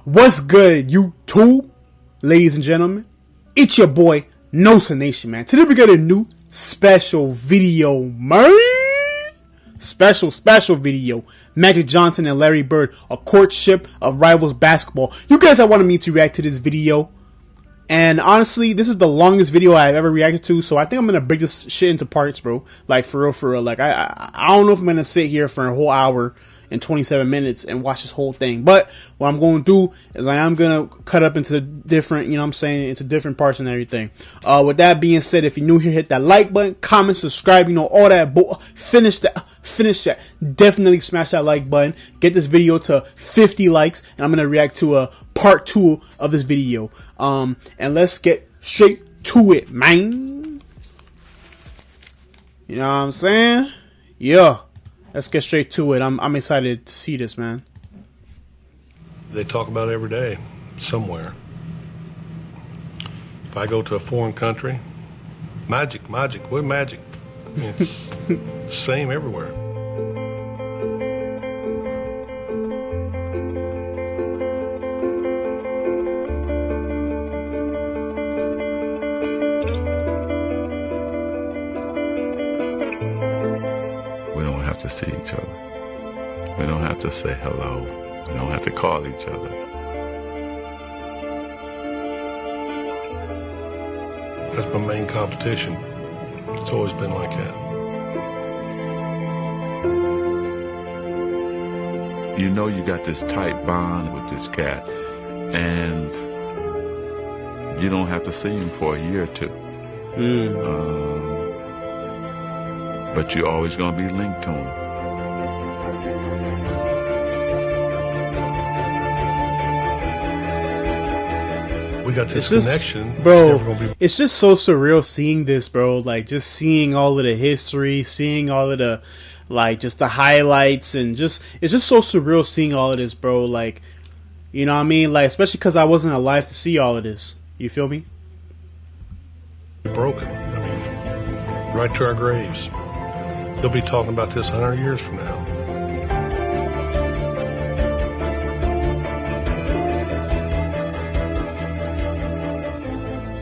What's good, YouTube, ladies and gentlemen? It's your boy, NosaaNation, man. Today we got a new special video, man. Special video. Magic Johnson and Larry Bird, a courtship of rivals basketball. You guys have wanted me to react to this video. And honestly, this is the longest video I've ever reacted to, so I think I'm gonna break this shit into parts, bro. Like, for real. Like, I don't know if I'm gonna sit here for a whole hour and 27 minutes and watch this whole thing. But what I'm going to do is I am going to cut up into different, you know what I'm saying, into different parts and everything. With that being said, if you're new here, hit that like button, comment, subscribe, you know, all that. Finish that. Definitely smash that like button. Get this video to 50 likes, and I'm going to react to a part 2 of this video. And let's get straight to it, man. You know what I'm saying? Yeah. Let's get straight to it. I'm excited to see this, man. They talk about it every day, somewhere. If I go to a foreign country, magic, what magic? It's the same everywhere. We don't have to see each other. We don't have to say hello. We don't have to call each other. That's my main competition. It's always been like that. You know you got this tight bond with this cat, and you don't have to see him for a year or two. But you're always going to be linked to him. We got this connection, bro. It's just so surreal seeing this, bro. Like, just seeing all of the history, seeing all of the, like, just the highlights, and just, it's just so surreal seeing all of this, bro. Like, you know what I mean? Like, especially because I wasn't alive to see all of this. You feel me? Broken. I mean, right to our graves. They'll be talking about this 100 years from now.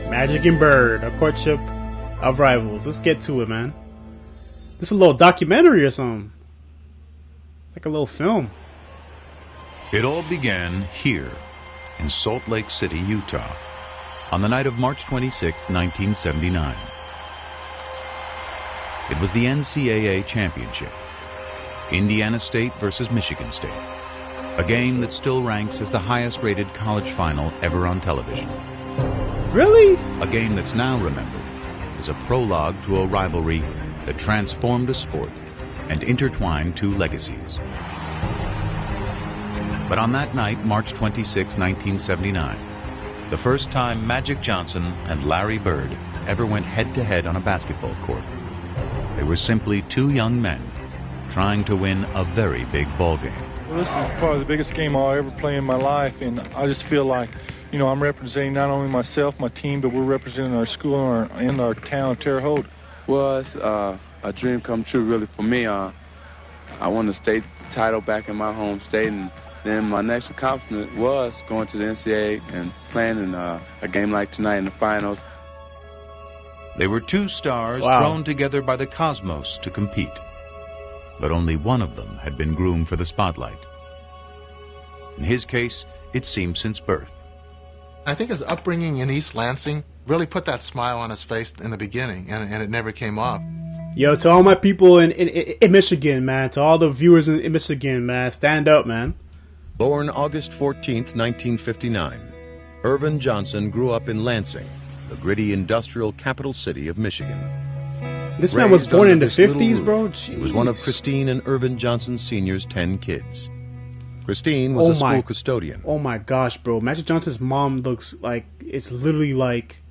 Magic and Bird, a courtship of rivals. Let's get to it, man. This is a little documentary or something. Like a little film. It all began here in Salt Lake City, Utah, on the night of March 26, 1979. It was the NCAA championship, Indiana State versus Michigan State, a game that still ranks as the highest-rated college final ever on television. Really? A game that's now remembered as a prologue to a rivalry that transformed a sport and intertwined two legacies. But on that night, March 26, 1979, the first time Magic Johnson and Larry Bird ever went head-to-head on a basketball court. They were simply two young men trying to win a very big ball game. Well, this is probably the biggest game I'll ever play in my life, and I just feel like, you know, I'm representing not only myself, my team, but we're representing our school and our town of Terre Haute. Well, it's a dream come true, really, for me. I won the state title back in my home state, and then my next accomplishment was going to the NCAA and playing in a game like tonight in the finals. They were two stars thrown together by the cosmos to compete, but only one of them had been groomed for the spotlight. In his case, it seemed since birth. I think his upbringing in East Lansing really put that smile on his face in the beginning, and it never came off. Yo, to all my people in Michigan, man, to all the viewers in Michigan, man, stand up, man. Born August 14th, 1959, Irvin Johnson grew up in Lansing, the gritty industrial capital city of Michigan. This man was born in the 50s, bro? Jeez. He was one of Christine and Irvin Johnson Sr.'s 10 kids. Christine was a school custodian. Oh my gosh, bro. Magic Johnson's mom looks like, it's literally like,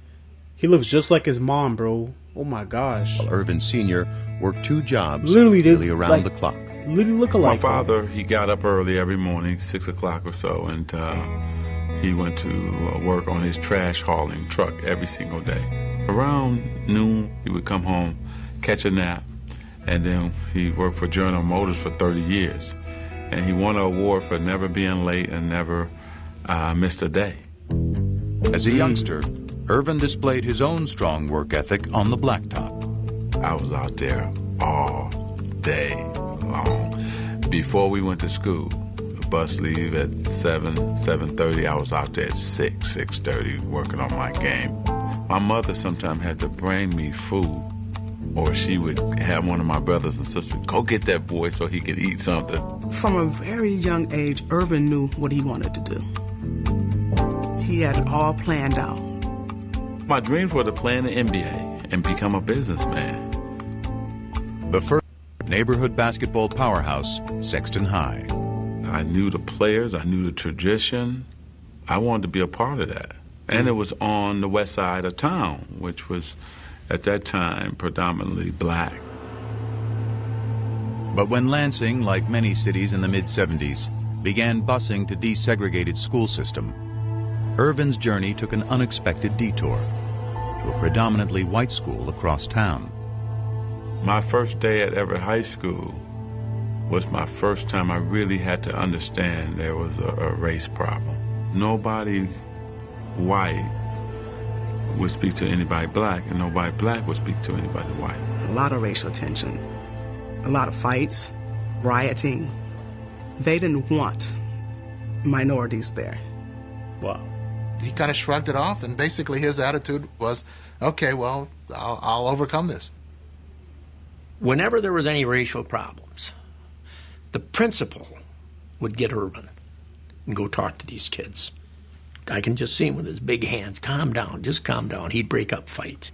he looks just like his mom, bro. Oh my gosh. While Irvin Sr. worked two jobs literally around the clock. Literally look alike. My father, he got up early every morning, 6 o'clock or so, and he went to work on his trash hauling truck every single day. Around noon, he would come home, catch a nap, and then he worked for General Motors for 30 years. And he won an award for never being late and never I missed a day. As a youngster, Irvin displayed his own strong work ethic on the blacktop. I was out there all day long. Before we went to school, the bus leave at 7:30. I was out there at 6:30 working on my game. My mother sometimes had to bring me food, or she would have one of my brothers and sisters go get that boy so he could eat something. From a very young age, Irvin knew what he wanted to do. He had it all planned out. My dreams were to play in the NBA and become a businessman. The first neighborhood basketball powerhouse, Sexton High. I knew the players, I knew the tradition. I wanted to be a part of that. And it was on the west side of town, which was, at that time, predominantly black. But when Lansing, like many cities in the mid-70s, began busing to desegregated school system, Irvin's journey took an unexpected detour to a predominantly white school across town. My first day at Everett High School was my first time I really had to understand there was a race problem. Nobody white would speak to anybody black, and nobody black would speak to anybody white. A lot of racial tension, a lot of fights, rioting. They didn't want minorities there. Wow. He kind of shrugged it off, and basically his attitude was, okay, well, I'll overcome this. Whenever there was any racial problems, the principal would get Irvin and go talk to these kids. I can just see him with his big hands. Calm down, just calm down. He'd break up fights.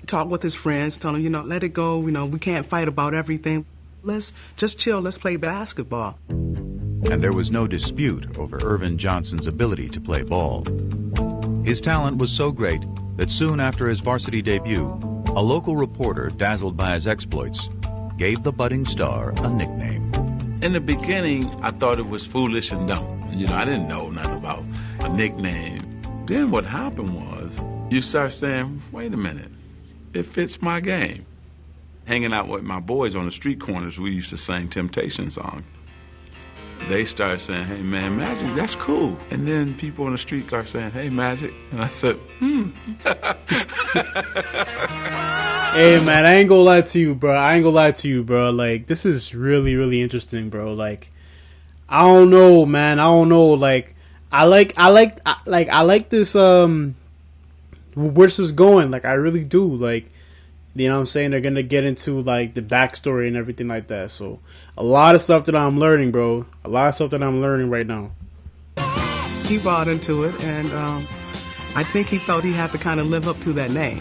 Talk with his friends, tell him, let it go. We can't fight about everything. Let's just chill. Let's play basketball. And there was no dispute over Irvin Johnson's ability to play ball. His talent was so great that soon after his varsity debut, a local reporter, dazzled by his exploits, gave the budding star a nickname. In the beginning, I thought it was foolish and dumb. I didn't know nothing about a nickname. Then what happened was, you start saying, wait a minute, it fits my game. Hanging out with my boys on the street corners, we used to sing Temptation songs. They started saying, hey man, Magic, that's cool. And then people on the street start saying, hey Magic. And I said, Hey man, I ain't gonna lie to you, bro. Like, this is really, really interesting, bro. Like, I don't know, man. I don't know. Like, I like this. Where this is going? Like, I really do. Like, you know what I'm saying? They're gonna get into like the backstory and everything like that. So, a lot of stuff that I'm learning, bro. A lot of stuff that I'm learning right now. He bought into it, and I think he felt he had to kind of live up to that name.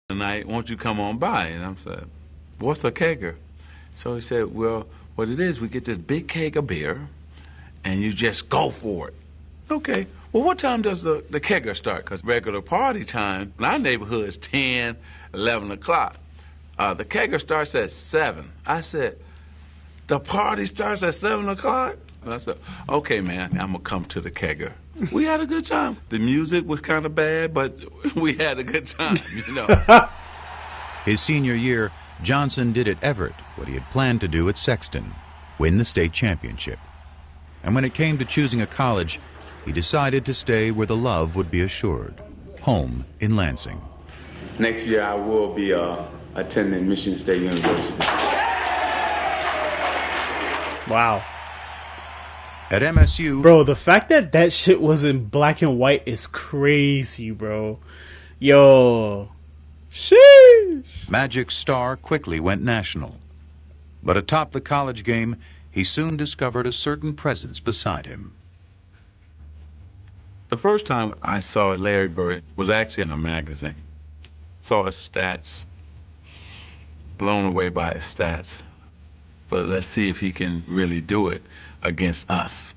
Tonight, won't you come on by? And I'm saying, what's a kegger? So he said, well, what it is, we get this big keg of beer, and you just go for it. Okay. Well, what time does the kegger start? Because regular party time in our neighborhood is 10, 11 o'clock. The kegger starts at 7. I said, the party starts at 7 o'clock? And I said, okay, man, I'm going to come to the kegger. We had a good time. The music was kind of bad, but we had a good time, His senior year, Johnson did at Everett what he had planned to do at Sexton, win the state championship. And when it came to choosing a college, he decided to stay where the love would be assured, home in Lansing. Next year I will be attending Michigan State University. Wow. At MSU... Bro, the fact that that shit was in black and white is crazy, bro. Yo. Sheesh. Magic's star quickly went national. But atop the college game, he soon discovered a certain presence beside him. The first time I saw Larry Bird was actually in a magazine. Saw his stats, blown away by his stats. But let's see if he can really do it against us.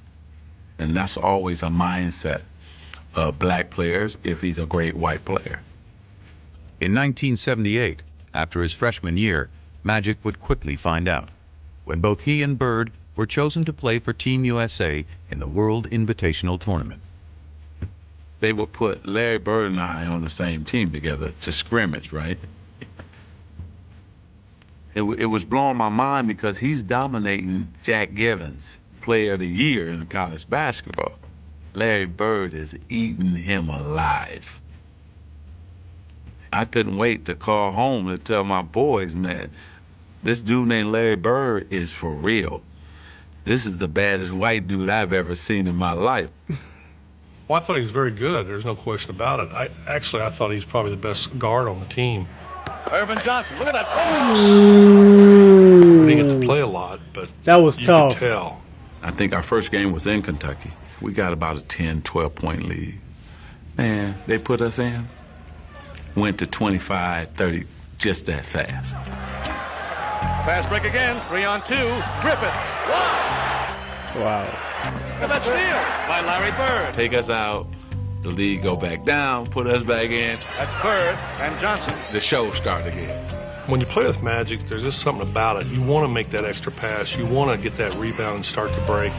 And that's always a mindset of black players if he's a great white player. In 1978, after his freshman year, Magic would quickly find out, when both he and Bird were chosen to play for Team USA in the World Invitational Tournament. They would put Larry Bird and I on the same team together to scrimmage, right? It was blowing my mind because he's dominating Jack Givens, Player of the Year in college basketball. Larry Bird is eating him alive. I couldn't wait to call home and tell my boys, man, this dude named Larry Bird is for real. This is the baddest white dude I've ever seen in my life. Well, I thought he was very good. There's no question about it. I thought he's probably the best guard on the team. Irvin Johnson, look at that. I didn't get to play a lot, but that was tough. You could tell. I think our first game was in Kentucky. We got about a 10, 12-point lead. Man, they put us in. Went to 25, 30, just that fast. Fast break again, 3-on-2. Griffith. Wow. And that's steal by Larry Bird. Take us out, the lead go back down, put us back in. That's Bird and Johnson. The show start again. When you play with Magic, there's just something about it. You want to make that extra pass. You want to get that rebound and start to break.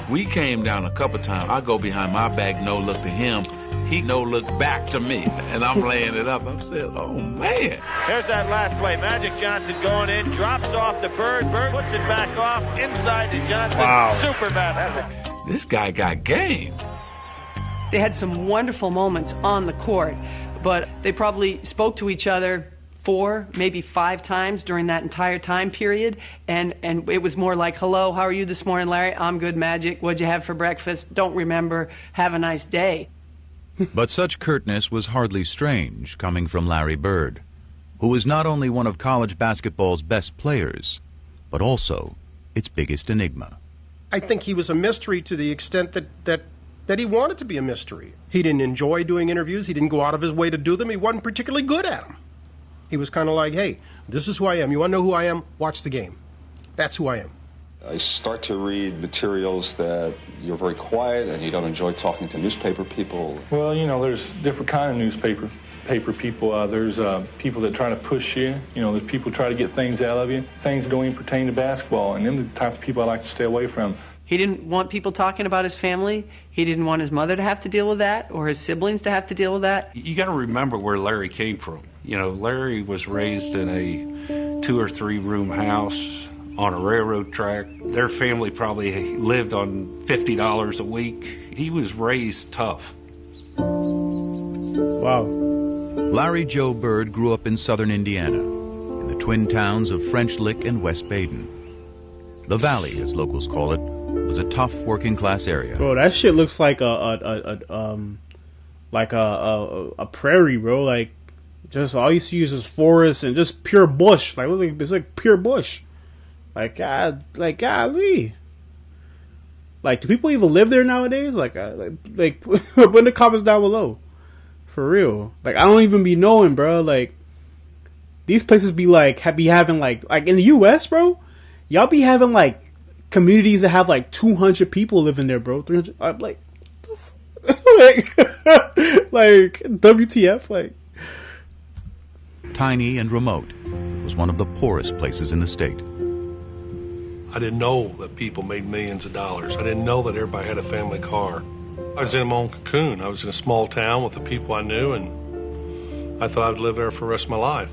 We came down a couple times. I go behind my back, no look to him. He no look back to me, and I'm laying it up. I'm saying, oh, man. Here's that last play. Magic Johnson going in, drops off to Bird. Bird puts it back off, inside to Johnson. Wow. Super basket. This guy got game. They had some wonderful moments on the court, but they probably spoke to each other 4, maybe 5 times during that entire time period, and it was more like, hello, how are you this morning, Larry? I'm good, Magic. What'd you have for breakfast? Don't remember. Have a nice day. But such curtness was hardly strange coming from Larry Bird, who was not only one of college basketball's best players, but also its biggest enigma. I think he was a mystery to the extent that he wanted to be a mystery. He didn't enjoy doing interviews. He didn't go out of his way to do them. He wasn't particularly good at them. He was kind of like, hey, this is who I am. You want to know who I am? Watch the game. That's who I am. I start to read materials that you're very quiet and you don't enjoy talking to newspaper people. Well, you know, there's different kind of newspaper people. There's people that try to push you. You know, there's people try to get things out of you. Things that don't even pertain to basketball, and them are the type of people I like to stay away from. He didn't want people talking about his family. He didn't want his mother to have to deal with that or his siblings to have to deal with that. You got to remember where Larry came from. You know, Larry was raised in a 2 or 3 room house on a railroad track. Their family probably lived on $50 a week. He was raised tough. Wow. Larry Joe Bird grew up in southern Indiana, in the twin towns of French Lick and West Baden. The Valley, as locals call it, was a tough working-class area. Bro, that shit looks like a prairie, bro. Like, just all you see is just forest and just pure bush. Like, it's like pure bush. Like, God, like, golly. Like, do people even live there nowadays? Like put in the comments down below. For real. Like, I don't even be knowing, bro. Like, these places be like, having like in the U.S., bro, y'all be having like communities that have like 200 people living there, bro. 300. I'm like, like WTF, like. Tiny and remote, it was one of the poorest places in the state. I didn't know that people made millions of dollars. I didn't know that everybody had a family car. I was in my own cocoon. I was in a small town with the people I knew, and I thought I would live there for the rest of my life.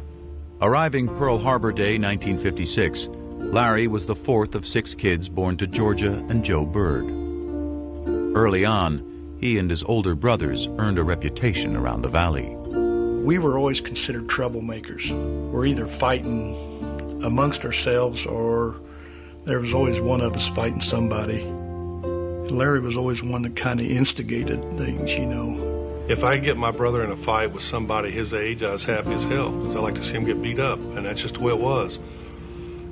Arriving Pearl Harbor Day 1956, Larry was the 4th of 6 kids born to Georgia and Joe Bird. Early on, he and his older brothers earned a reputation around the valley. We were always considered troublemakers. We're either fighting amongst ourselves or there was always one of us fighting somebody. And Larry was always one that kind of instigated things, you know. If I get my brother in a fight with somebody his age, I was happy as hell because I like to see him get beat up, and that's just the way it was.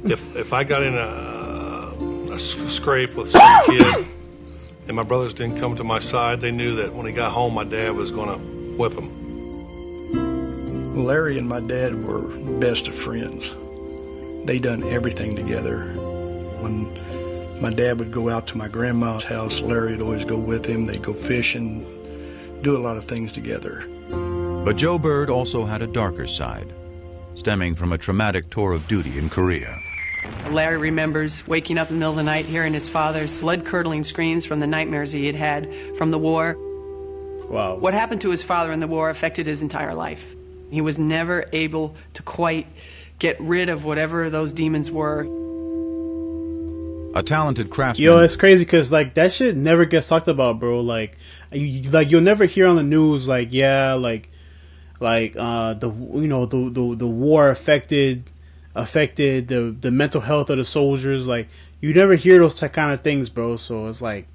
If I got in a scrape with some kid and my brothers didn't come to my side, they knew that when he got home, my dad was going to whip him. Larry and my dad were best of friends. They done everything together. When my dad would go out to my grandma's house, Larry would always go with him. They'd go fishing, do a lot of things together. But Joe Bird also had a darker side, stemming from a traumatic tour of duty in Korea. Larry remembers waking up in the middle of the night hearing his father's blood-curdling screams from the nightmares he had had from the war. Wow. What happened to his father in the war affected his entire life. He was never able to quite get rid of whatever those demons were. A talented craftsman. Yo, it's crazy because like that shit never gets talked about, bro. Like, you'll never hear on the news like, yeah, the war affected the mental health of the soldiers. Like, you never hear those kind of things, bro. So it's like,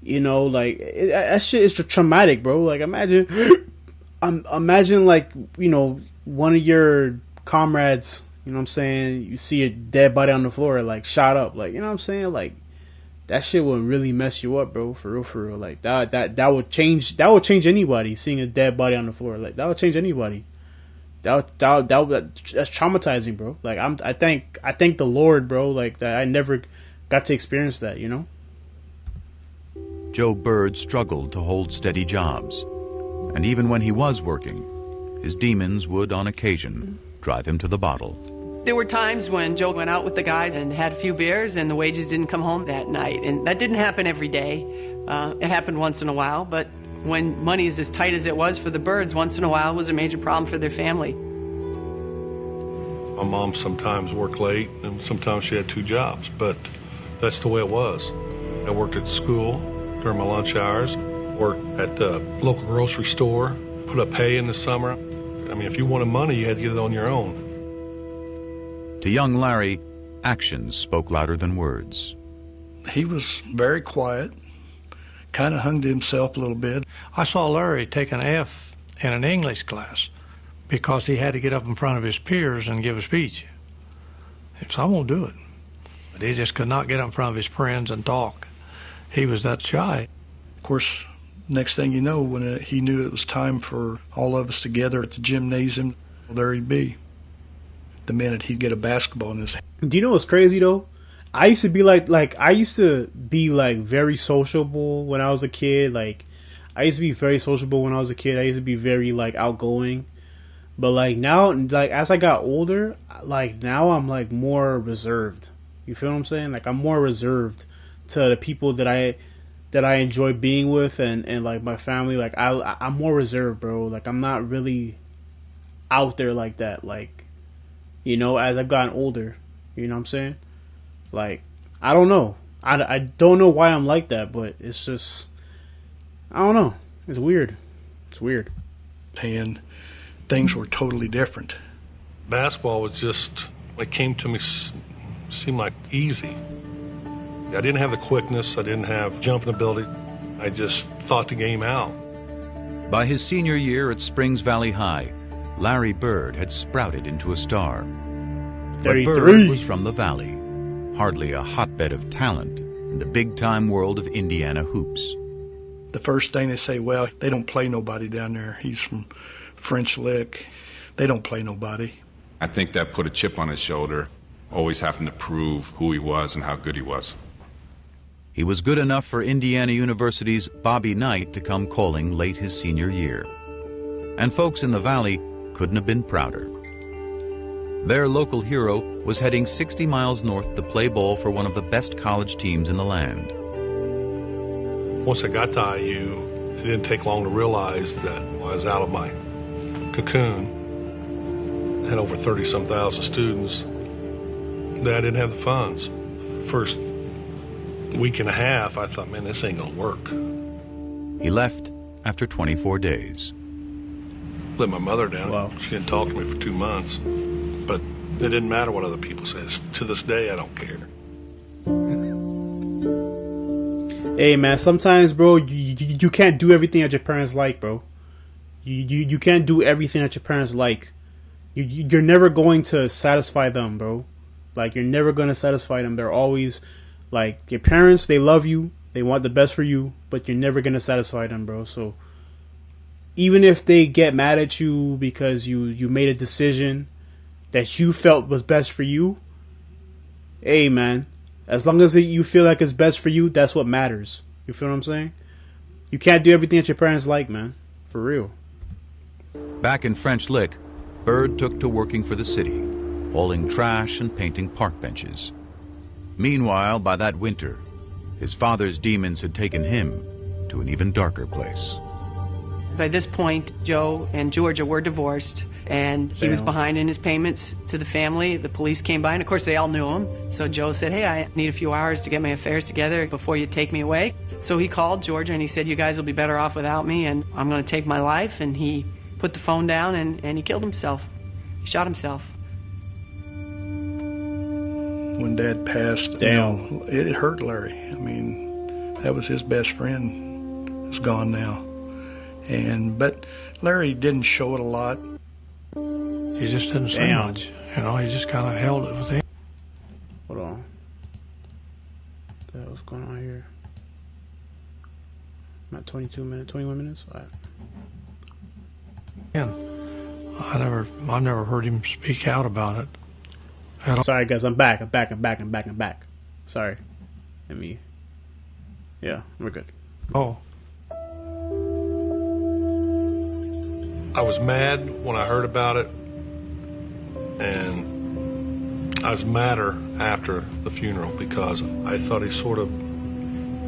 that shit is traumatic, bro. Like, imagine like, one of your comrades, you know what I'm saying, you see a dead body on the floor, like, shot up, like, you know what I'm saying, like, that shit would really mess you up, bro, for real, like, that would change anybody, seeing a dead body on the floor, like, that would change anybody. That's traumatizing, bro. Like, I thank the Lord, bro, like, that I never got to experience that, Joe Bird struggled to hold steady jobs, and even when he was working, his demons would, on occasion, drive him to the bottle. There were times when Joe went out with the guys and had a few beers and the wages didn't come home that night. And that didn't happen every day. It happened once in a while, but when money is as tight as it was for the Birds, once in a while was a major problem for their family. My mom sometimes worked late and sometimes she had 2 jobs, but that's the way it was. I worked at school during my lunch hours, worked at the local grocery store, put up hay in the summer. I mean, if you wanted money, you had to get it on your own. To young Larry, actions spoke louder than words. He was very quiet, kind of hung to himself a little bit. I saw Larry take an F in an English class because he had to get up in front of his peers and give a speech. He said, I won't do it. But he just could not get up in front of his friends and talk. He was that shy. Of course, next thing you know, when he knew it was time for all of us together at the gymnasium, there he'd be. The minute he'd get a basketball in his hand. Do you know what's crazy though? I used to be like very sociable when I was a kid. Like, I used to be very sociable when I was a kid. I used to be very like outgoing. But like now, like as I got older, like now I'm like more reserved. You feel what I'm saying? Like I'm more reserved to the people that I enjoy being with and like my family. Like I'm more reserved, bro. Like I'm not really out there like that. Like, as I've gotten older, you know what I'm saying? Like, I don't know. I don't know why I'm like that, but it's just, I don't know. It's weird. It's weird. And things were totally different. Basketball was just, it came to me, seemed like easy. I didn't have the quickness. I didn't have jumping ability. I just thought the game out. By his senior year at Springs Valley High, Larry Bird had sprouted into a star. 33. But Bird was from the Valley, hardly a hotbed of talent in the big-time world of Indiana hoops. The first thing they say, well, they don't play nobody down there. He's from French Lick. They don't play nobody. I think that put a chip on his shoulder, always having to prove who he was and how good he was. He was good enough for Indiana University's Bobby Knight to come calling late his senior year. And folks in the Valley couldn't have been prouder. Their local hero was heading 60 miles north to play ball for one of the best college teams in the land. Once I got to IU, it didn't take long to realize that I was out of my cocoon. I had over 30-some thousand students. That I didn't have the funds. First week and a half, I thought, man, this ain't gonna work. He left after 24 days. Let my mother down. Wow. She didn't talk to me for 2 months. But it didn't matter what other people said. To this day, I don't care. Hey, man, sometimes, bro, you can't do everything that your parents like, bro. You can't do everything that your parents like. You're never going to satisfy them, bro. Like, you're never going to satisfy them. They're always, like, your parents, they love you. They want the best for you, but you're never going to satisfy them, bro. So, even if they get mad at you because you made a decision that you felt was best for you, hey, man, as long as you feel like it's best for you, that's what matters. You feel what I'm saying? You can't do everything that your parents like, man. For real. Back in French Lick, Bird took to working for the city, hauling trash and painting park benches. Meanwhile, by that winter, his father's demons had taken him to an even darker place. By this point, Joe and Georgia were divorced, and he was Damn. behind in his payments to the family. The police came by, and of course they all knew him. So Joe said, hey, I need a few hours to get my affairs together before you take me away. So he called Georgia, and he said, you guys will be better off without me, and I'm going to take my life. And he put the phone down, and he killed himself. He shot himself. When Dad passed, Damn. It hurt Larry. I mean, that was his best friend. It's gone now. But Larry didn't show it a lot. He just didn't say much. You know, he just kind of held it within. Hold on. What the hell's going on here? I'm at 21 minutes? All right. And I've never heard him speak out about it. Sorry, guys, I'm back. Sorry. Yeah, we're good. Oh. I was mad when I heard about it, and I was madder after the funeral because I thought he sort of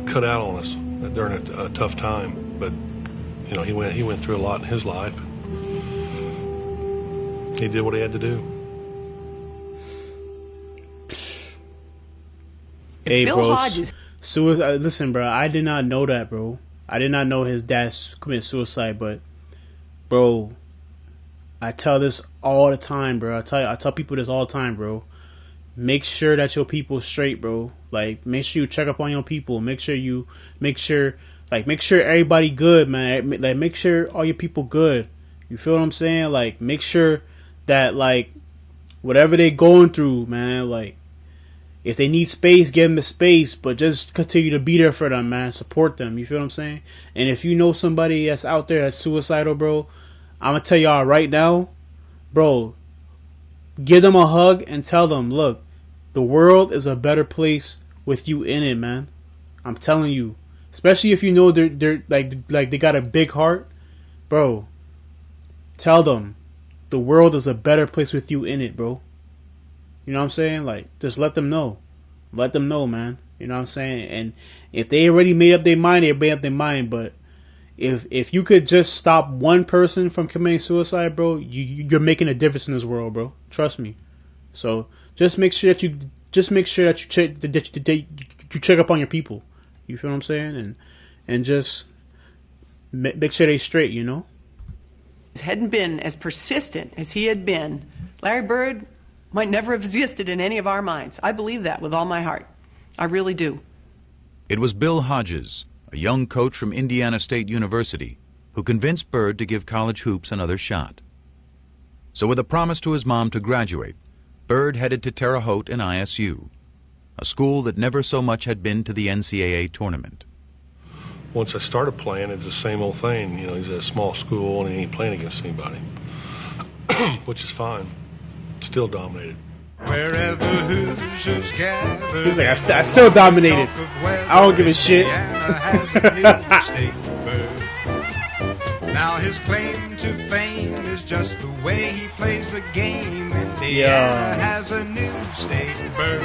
cut out on us during a tough time. But you know, he went through a lot in his life. He did what he had to do. Hey, Bill bro. Hodges. Suicide. Listen, bro. I did not know that, bro. I did not know his dad committed suicide, but, bro, I tell this all the time, bro. I tell people this all the time, bro. Make sure that your people straight, bro. Like, make sure you check up on your people. Make sure everybody good, man. Like, make sure all your people good. You feel what I'm saying? Like, make sure that, like, whatever they going through, man, like, if they need space, give them the space, but just continue to be there for them, man. Support them. You feel what I'm saying? And if you know somebody that's out there that's suicidal, bro, I'm going to tell y'all right now, bro, give them a hug and tell them, look, the world is a better place with you in it, man. I'm telling you. Especially if you know they're like they got a big heart, bro. Tell them the world is a better place with you in it, bro. You know what I'm saying? Like, just let them know. Let them know, man. You know what I'm saying? And if they already made up their mind, they made up their mind. But if you could just stop one person from committing suicide, bro, you're making a difference in this world, bro. Trust me. So just make sure that you check up on your people. You feel what I'm saying? And just make sure they straight. You know. Hadn't been as persistent as he had been, Larry Bird might never have existed in any of our minds. I believe that with all my heart. I really do. It was Bill Hodges, a young coach from Indiana State University, who convinced Bird to give college hoops another shot. So with a promise to his mom to graduate, Bird headed to Terre Haute and ISU, a school that never so much had been to the NCAA tournament. Once I started playing, it's the same old thing. You know, he's at a small school and he ain't playing against anybody, which is fine. Still dominated. Wherever Hoosiers gather, he's like, I still dominated. I don't give a shit. Now his claim to fame is just the way he plays the game. Indiana has a new state bird.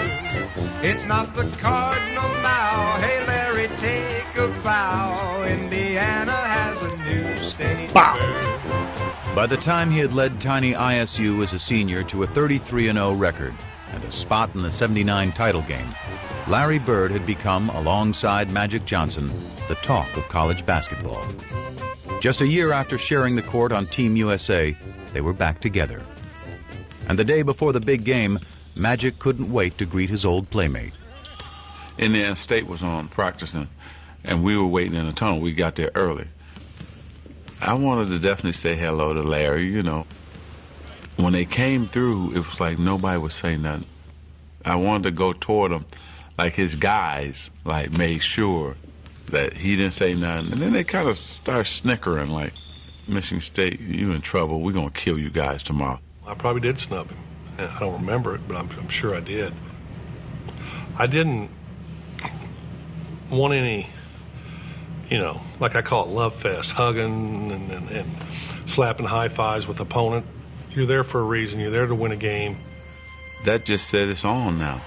It's not the Cardinal now. Hey Larry, take a bow. Indiana has a new state bird. By the time he had led tiny ISU as a senior to a 33-0 record and a spot in the '79 title game, Larry Bird had become, alongside Magic Johnson, the talk of college basketball. Just a year after sharing the court on Team USA, they were back together. And the day before the big game, Magic couldn't wait to greet his old playmate. Indiana State was on practicing, and we were waiting in the tunnel. We got there early. I wanted to definitely say hello to Larry, you know. When they came through, it was like nobody was saying nothing. I wanted to go toward him, like his guys, like made sure that he didn't say nothing. And then they kind of start snickering, like, Michigan State, you in trouble. We're going to kill you guys tomorrow. I probably did snub him. I don't remember it, but I'm sure I did. I didn't want any, like I call it love fest, hugging and slapping high fives with opponent. You're there for a reason. You're there to win a game. That just said it's on now.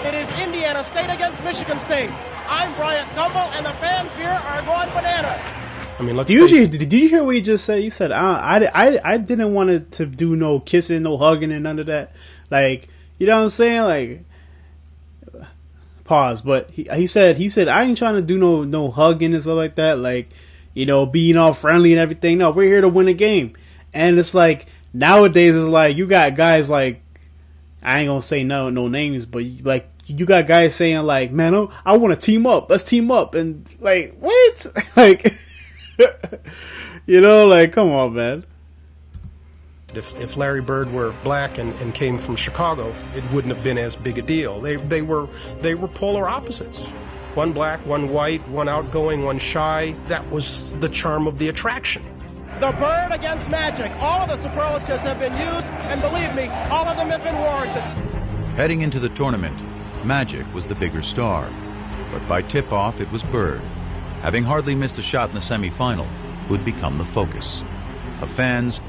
It is Indiana State against Michigan State. I'm Bryant Gumbel, and the fans here are going bananas. I mean, let's. Did you hear what he just said? He said, "I didn't want it to do no kissing, no hugging, and none of that." Like, you know what I'm saying? Like, pause. But he said, "I ain't trying to do no hugging and stuff like that. Like, being all friendly and everything. No, we're here to win a game." And it's like nowadays, it's like you got guys like, I ain't gonna say no names, but like you got guys saying like, "Man, I want to team up. Let's team up." And like, what? Like. Like, come on, man. If Larry Bird were black and came from Chicago, it wouldn't have been as big a deal. They were polar opposites. One black, one white, one outgoing, one shy. That was the charm of the attraction. The Bird against Magic. All of the superlatives have been used, and believe me, all of them have been warranted. Heading into the tournament, Magic was the bigger star, but by tip-off it was Bird, having hardly missed a shot in the semifinal, would become the focus of fans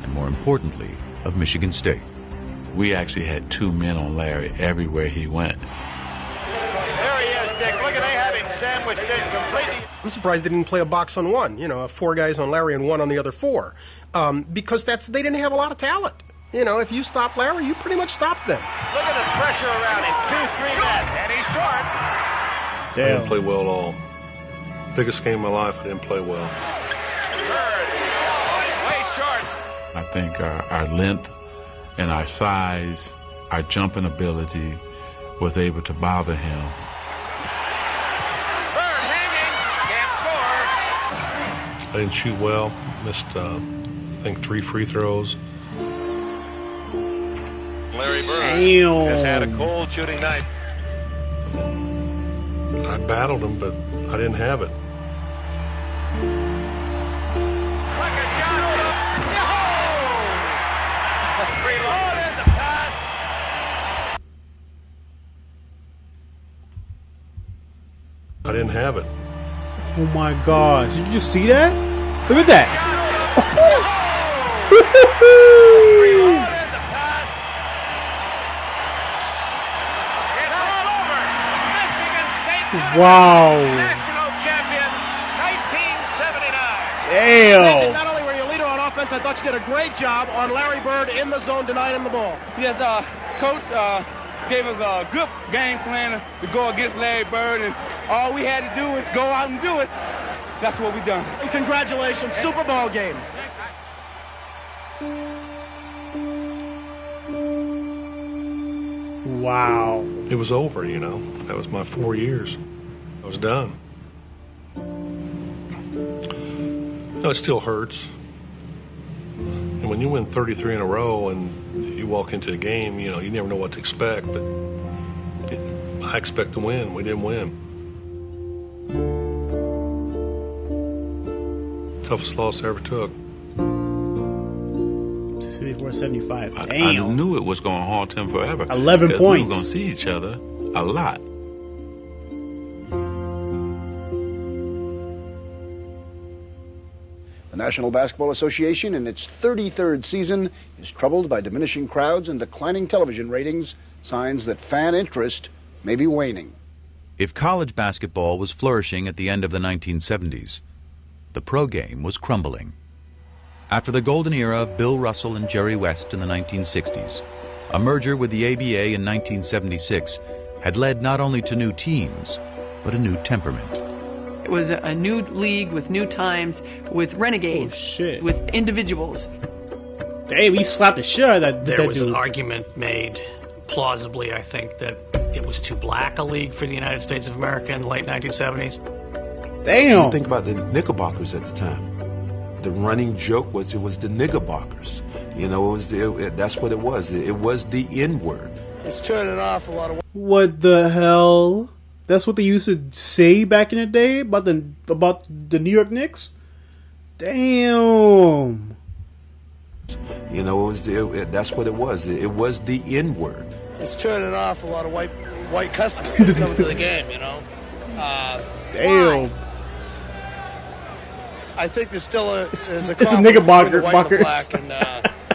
and, more importantly, of Michigan State. We actually had 2 men on Larry everywhere he went. There he is, Dick. Look at they have him sandwiched in completely. I'm surprised they didn't play a box on one. 4 guys on Larry and 1 on the other 4, because they didn't have a lot of talent. If you stop Larry, you pretty much stop them. Look at the pressure around him. 2-3 men, and he's short. Damn. I didn't play well at all. Biggest game of my life, I didn't play well. Bird, way short. I think our length and our size, our jumping ability was able to bother him. Bird hanging, can't score. I didn't shoot well. Missed, I think, 3 free throws. Larry Bird has had a cold shooting night. I battled him, but I didn't have it. Reloaded the pass. I didn't have it. Oh my gosh. Did you just see that? Look at that. Reloaded the pass. It's all over. Michigan State. Wow. National champions, 1979. Damn. Not only were you leader on offense, I thought you did a great job on Larry Bird in the zone denying him the ball. Yes, Coach gave us a good game plan to go against Larry Bird, and all we had to do was go out and do it. That's what we done. And congratulations, Super Bowl game. Wow. It was over, That was my 4 years. I was done. It still hurts. And when you win 33 in a row and you walk into a game, you never know what to expect, but I expect to win. We didn't win. Toughest loss I ever took. 64-75. I knew it was going to haunt him forever. 11 points. We were going to see each other a lot. The National Basketball Association, in its 33rd season, is troubled by diminishing crowds and declining television ratings, signs that fan interest may be waning. If college basketball was flourishing at the end of the 1970s, the pro game was crumbling. After the golden era of Bill Russell and Jerry West in the 1960s, a merger with the ABA in 1976 had led not only to new teams, but a new temperament. It was a new league with new times, with renegades, with individuals. Damn, he slapped the shit out of that There was dude. an argument made, plausibly, I think, that it was too black a league for the United States of America in the late 1970s. Damn. Think about the Knickerbockers at the time. the running joke was it was the nigger barkers. You know, that's what it was. It was the N-word. It's turning off a lot of. What the hell? That's what they used to say back in the day about the New York Knicks. Damn. You know, that's what it was. It was the N-word. It's turning off a lot of white customers that come to the game. You know. Damn. Why? I think there's still a it's a nigga barker.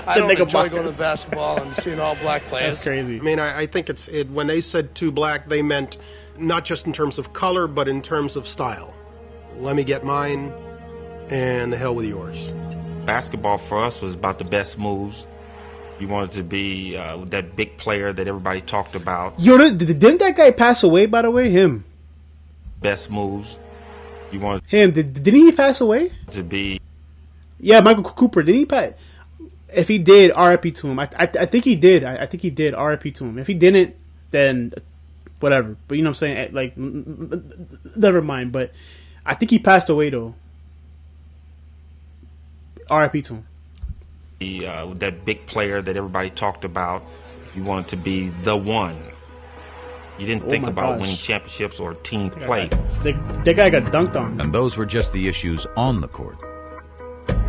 I don't enjoy going to basketball and seeing all black players. That's crazy. I mean, I think when they said too black, they meant not just in terms of color, but in terms of style. Let me get mine, and the hell with yours. Basketball for us was about the best moves. You wanted to be that big player that everybody talked about. Yo, didn't that guy pass away, by the way? Him. Best moves. You wanted him. Didn't he pass away? To be. Yeah, Michael Cooper. Didn't he pass? If he did, RIP to him. I think he did. I think he did. RIP to him. If he didn't, then whatever. But you know what I'm saying? Like, never mind. But I think he passed away, though. RIP to him. That big player that everybody talked about. You wanted to be the one. You didn't think about winning championships or team play. That guy got dunked on. And those were just the issues on the court.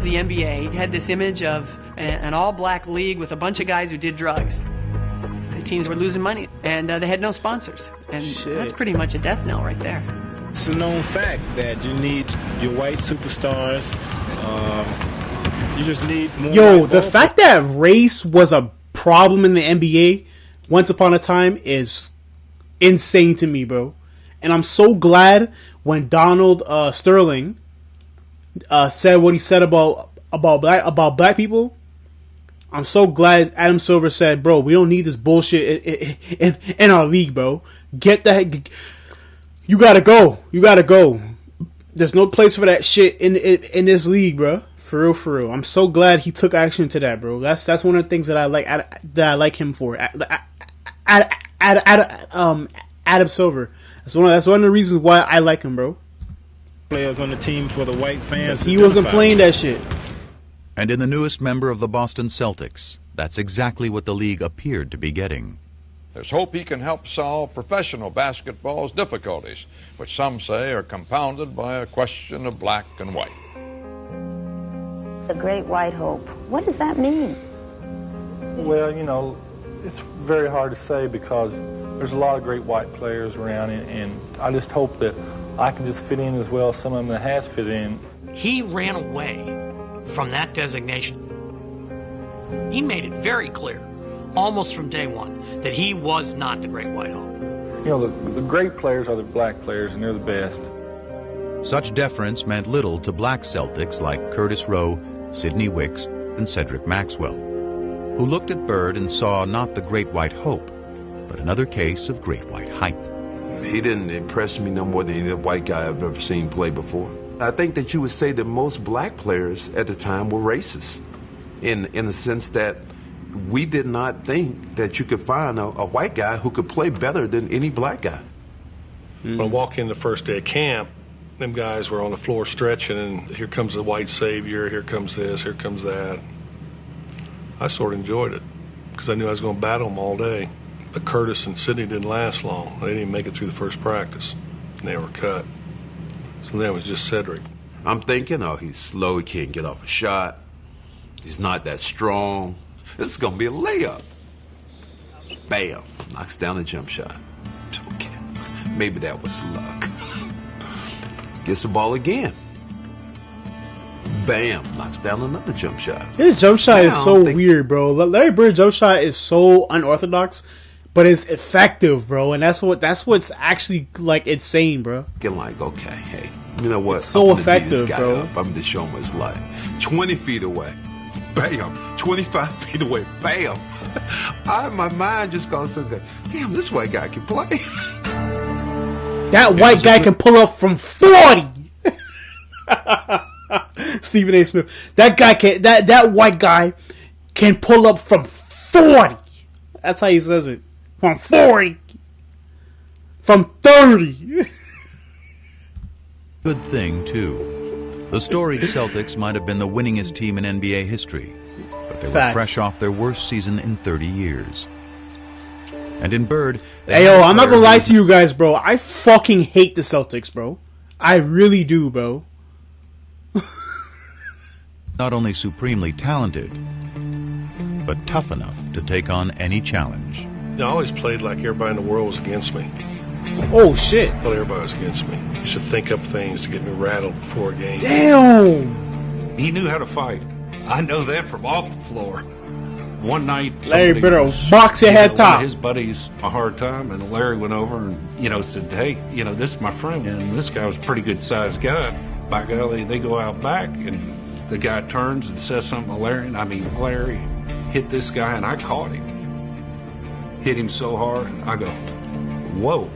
The NBA had this image of an all-black league with a bunch of guys who did drugs. The teams were losing money, and they had no sponsors. And that's pretty much a death knell right there. It's a known fact that you need your white superstars. You just need more. Yo, the fact that race was a problem in the NBA once upon a time is insane to me, bro. And I'm so glad when Donald Sterling said what he said about black people. I'm so glad Adam Silver said, bro, we don't need this bullshit in our league, bro. Get the heck. You gotta go. There's no place for that shit in this league, bro. For real. I'm so glad he took action to that, bro. That's one of the things that I like him for. Adam Silver. That's one of the reasons why I like him, bro. Players on the teams for the white fans. He wasn't playing that shit. And in the newest member of the Boston Celtics, that's exactly what the league appeared to be getting. There's hope he can help solve professional basketball's difficulties, which some say are compounded by a question of black and white. The Great White Hope. What does that mean? Well, you know, it's very hard to say because there's a lot of great white players around, and I just hope that I can just fit in as well as some of them that has fit in. He ran away from that designation. He made it very clear, almost from day one, that he was not the Great White Hope. You know, the great players are the black players, and they're the best. Such deference meant little to black Celtics like Curtis Rowe, Sidney Wicks, and Cedric Maxwell, who looked at Bird and saw not the Great White Hope, but another case of Great White hype. He didn't impress me no more than any white guy I've ever seen play before. I think that you would say that most black players at the time were racist, in the sense that we did not think that you could find a white guy who could play better than any black guy. When I walk in the first day of camp, them guys were on the floor stretching, and here comes the white savior, here comes this, here comes that. I sort of enjoyed it because I knew I was going to battle them all day. But Curtis and Sidney didn't last long. They didn't even make it through the first practice, and they were cut. So then it was just Cedric. I'm thinking, oh, he's slow, he can't get off a shot. He's not that strong. This is going to be a layup. Bam, knocks down a jump shot. Okay, maybe that was luck. Gets the ball again. Bam, knocks down another jump shot. His jump shot is so weird, bro. Larry Bird's jump shot is so unorthodox, but it's effective, bro. And that's what's actually like insane, bro. Get like, okay, hey, you know what? It's so I'm effective, this guy bro. Up. I'm going to show him what it's like. 20 feet away, bam. 25 feet away, bam. My mind just goes to the, damn, this white guy can play. That white guy can pull up from 40. Stephen A. Smith. That guy can. That white guy can pull up from 40. That's how he says it. From 40. From 30. Good thing, too. The storied Celtics might have been the winningest team in NBA history, but they Facts. were fresh off their worst season in 30 years. And in Bird... Hey, yo, I'm not gonna lie to you guys, bro. I fucking hate the Celtics, bro. I really do, bro. Not only supremely talented, but tough enough to take on any challenge. I always played like everybody in the world was against me. Oh, shit. I thought everybody was against me. I used to think up things to get me rattled before a game. Damn! He knew how to fight. I know that from off the floor. One night, Larry somebody Bird was box your head giving top. one of his buddies a hard time, and Larry went over and, said, hey, this is my friend. And this guy was a pretty good-sized guy. By golly, they go out back, and the guy turns and says something to Larry. And Larry hit this guy, and I caught him. Hit him so hard, I go, whoa.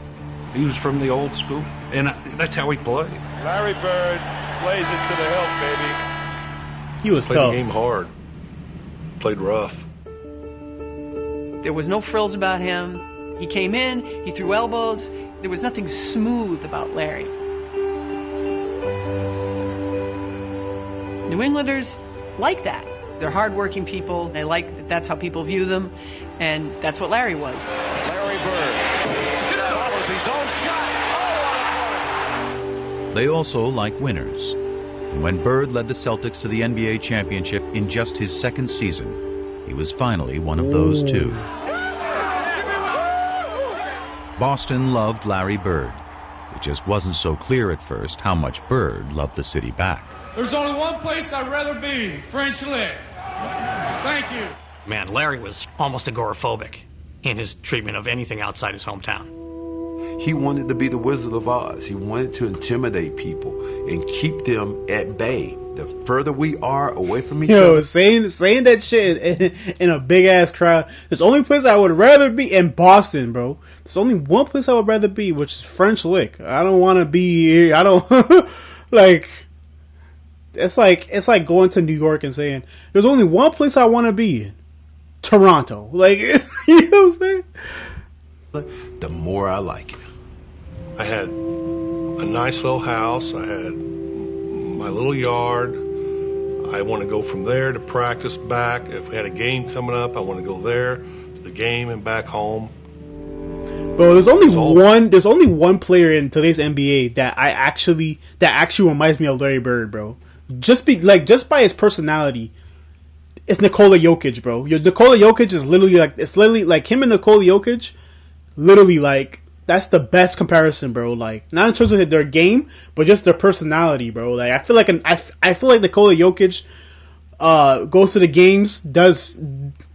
He was from the old school, and that's how he played. Larry Bird plays it to the hilt, baby. He was Played tough. the game hard. Played rough. There was no frills about him. He came in, he threw elbows. There was nothing smooth about Larry. New Englanders like that. They're hardworking people. They like that that's how people view them, and that's what Larry was. Larry Bird follows his own shot. They also like winners. And when Bird led the Celtics to the NBA championship in just his second season, he was finally one of those two. Boston loved Larry Bird. It just wasn't so clear at first how much Bird loved the city back. There's only one place I'd rather be, French Lick. Thank you. Man, Larry was almost agoraphobic in his treatment of anything outside his hometown. He wanted to be the Wizard of Oz. He wanted to intimidate people and keep them at bay. The further we are away from each other. Saying that shit in a big ass crowd. There's only place I would rather be in Boston, bro. There's only one place I would rather be, which is French Lick. I don't want to be here. I don't like. It's like going to New York and saying there's only one place I want to be in, Toronto. Like, you know what I'm saying? The more I like it. I had a nice little house. I had my little yard. I want to go from there to practice back. If we had a game coming up, I want to go there to the game and back home. Bro, there's only one player in today's NBA that actually reminds me of Larry Bird, bro. Just by his personality. It's Nikola Jokic, bro. Nikola Jokic is literally like him and Nikola Jokic. Literally, like, that's the best comparison, bro. Like, not in terms of their game, but just their personality, bro. Like, I feel like Nikola Jokic goes to the games, does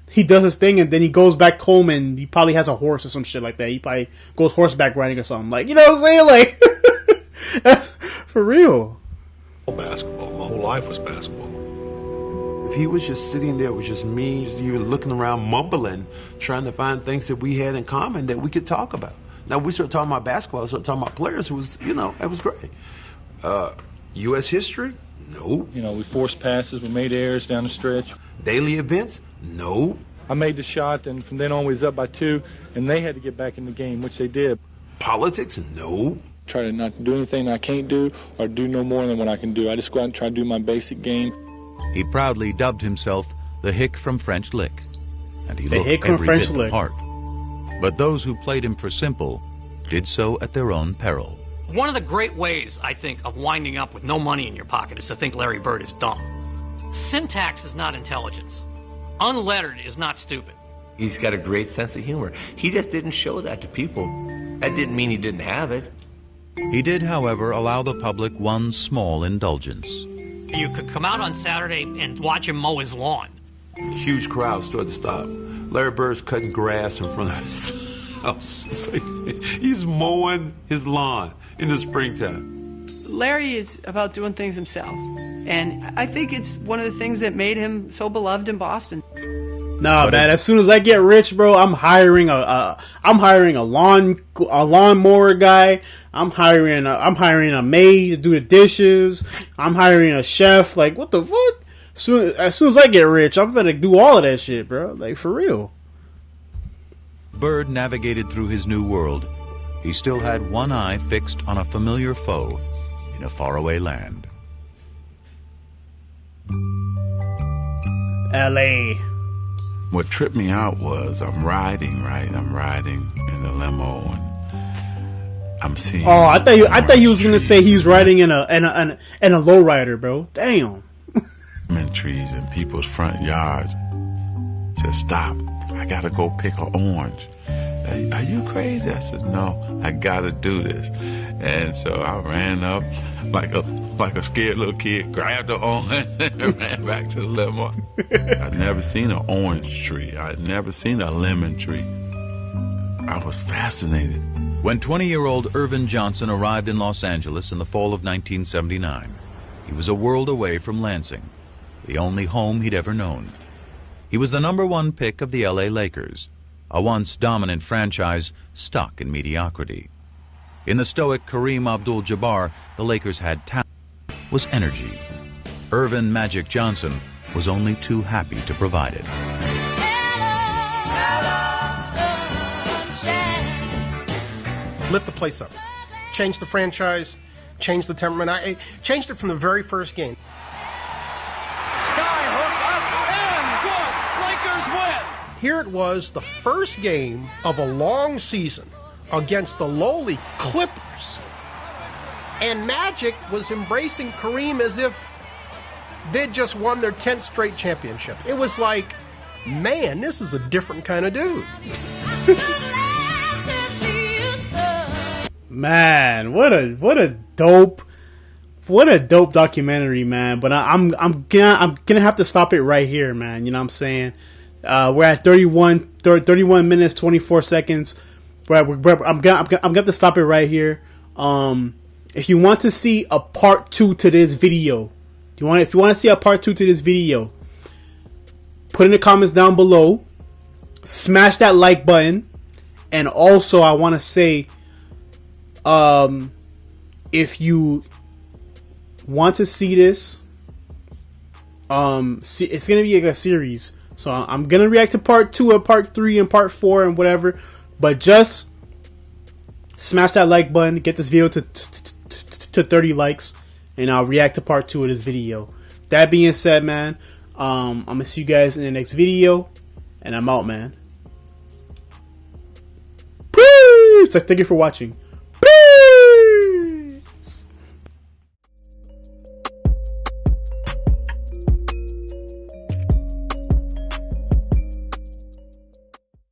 his thing, and then he goes back home and he probably has a horse or some shit like that. He probably goes horseback riding or something. Like, you know what I'm saying? Like, that's for real. Basketball. My whole life was basketball. If he was just sitting there with just me, you were looking around mumbling, trying to find things that we had in common that we could talk about. Now, we started talking about basketball, started talking about players. It was, it was great. U.S. history? Nope. We forced passes, we made errors down the stretch. Daily events? Nope. I made the shot, and from then on we was up by 2, and they had to get back in the game, which they did. Politics? Nope. Try to not do anything I can't do or do no more than what I can do. I just go out and try to do my basic game. He proudly dubbed himself the Hick from French Lick, and he looked Hick from every French bit Lick. the part. But those who played him for simple did so at their own peril. One of the great ways, I think, of winding up with no money in your pocket is to think Larry Bird is dumb. Syntax is not intelligence. Unlettered is not stupid. He's got a great sense of humor. He just didn't show that to people. That didn't mean he didn't have it. He did, however, allow the public one small indulgence. You could come out on Saturday and watch him mow his lawn. Huge crowds started to stop. Larry Bird's cutting grass in front of his house. It's like he's mowing his lawn in the springtime. Larry is about doing things himself. And I think it's one of the things that made him so beloved in Boston. Nah, man. As soon as I get rich, bro, I'm hiring a lawnmower guy. I'm hiring a maid to do the dishes. I'm hiring a chef. Like, what the fuck? As soon as I get rich, I'm gonna do all of that shit, bro. Like, for real. Bird navigated through his new world. He still had one eye fixed on a familiar foe in a faraway land. LA. What tripped me out was I'm riding in the limo and I'm seeing. Oh, I thought he was gonna say he's riding in a lowrider, bro. Damn. Lemon trees in people's front yards. Said, stop. I gotta go pick an orange. Are you crazy? I said, no, I gotta do this. And so I ran up like a scared little kid, grabbed the orange and ran back to the limo. I'd never seen an orange tree. I'd never seen a lemon tree. I was fascinated. When 20-year-old Irvin Johnson arrived in Los Angeles in the fall of 1979, he was a world away from Lansing, the only home he'd ever known. He was the #1 pick of the LA Lakers, a once dominant franchise stuck in mediocrity. In the stoic Kareem Abdul-Jabbar, the Lakers had talent, was energy. Irvin Magic Johnson was only too happy to provide it. Lit the place up. Changed the franchise, changed the temperament. I changed it from the very first game. Here it was, the first game of a long season against the lowly Clippers. And Magic was embracing Kareem as if they'd just won their 10th straight championship. It was like, man, this is a different kind of dude. Man, what a dope documentary, man. But I'm gonna have to stop it right here, man. You know what I'm saying? We're at 31 minutes 24 seconds. I'm gonna to stop it right here. If you want to see a part 2 to this video, if you want to see a part 2 to this video, put in the comments down below. Smash that like button, and also I want to say, if you want to see this, it's gonna be like a series. So I'm gonna react to part 2 and part 3 and part 4 and whatever. But just smash that like button, get this video to 30 likes, and I'll react to part 2 of this video. That being said, man, I'm gonna see you guys in the next video, and I'm out, man. Peace. Thank you for watching.